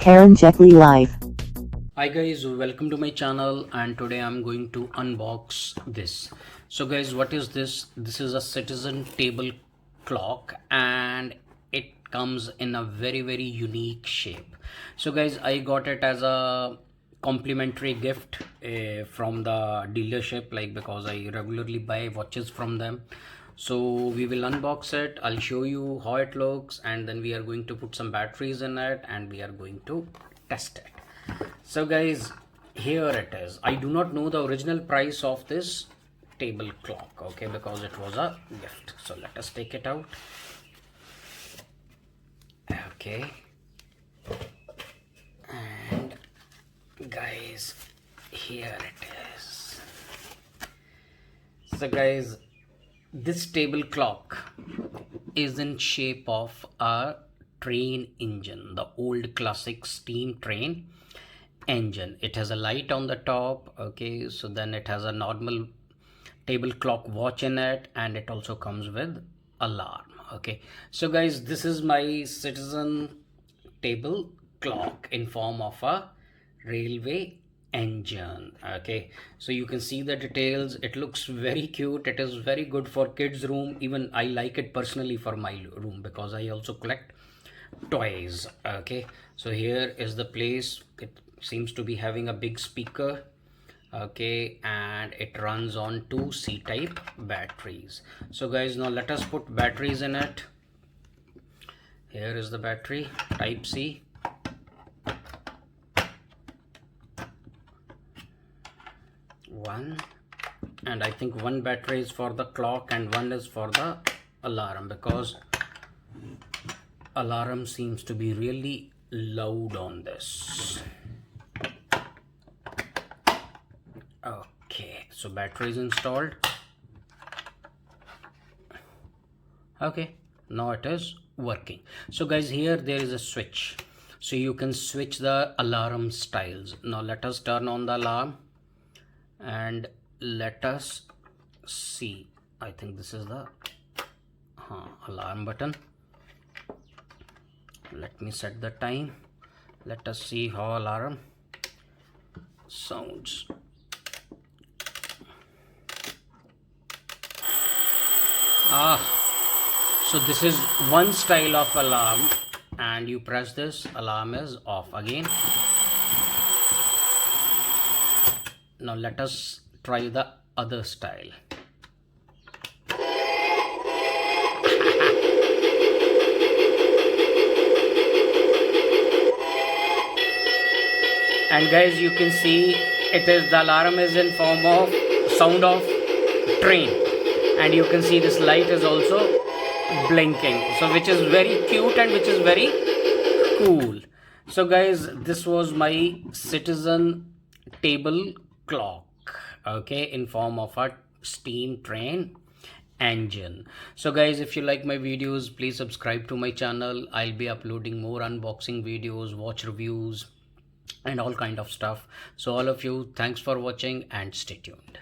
karanjetlilive. Hi guys, welcome to my channel, and today I'm going to unbox this. So guys, what is this? This is a Citizen table clock, and it comes in a very unique shape. So guys, I got it as a complimentary gift from the dealership, like, because I regularly buy watches from them. So we will unbox it. I'll show you how it looks, and then we are going to put some batteries in it and we are going to test it. So guys, here it is. I do not know the original price of this table clock, okay, because it was a gift. So let us take it out. Okay, and guys, here it is. So guys, this table clock is in shape of a train engine, the old classic steam train engine. It has a light on the top, okay, so then it has a normal table clock watch in it, and it also comes with alarm. Okay, so guys, this is my Citizen table clock in form of a railway engine. Okay, so you can see the details. It looks very cute. It is very good for kids room. Even I like it personally for my room because I also collect toys. Okay, so here is the place. It seems to be having a big speaker. Okay, and it runs on two C-type batteries. So guys, now let us put batteries in it. Here is the battery, type C. One, and I think one battery is for the clock and one is for the alarm, because alarm seems to be really loud on this. Okay, so battery is installed. Okay, now it is working. So guys, here there is a switch, so you can switch the alarm styles. Now let us turn on the alarm and let us see. I think this is the alarm button. Let me set the time. Let us see how alarm sounds. So this is one style of alarm, and you press this, alarm is off again. Now let us try the other style. And guys, you can see the alarm is in form of sound of train, and you can see this light is also blinking, so which is very cute and which is very cool. So guys, this was my Citizen table clock, okay, in form of a steam train engine. So guys, if you like my videos, please subscribe to my channel. I'll be uploading more unboxing videos, watch reviews, and all kind of stuff. So all of you, thanks for watching and stay tuned.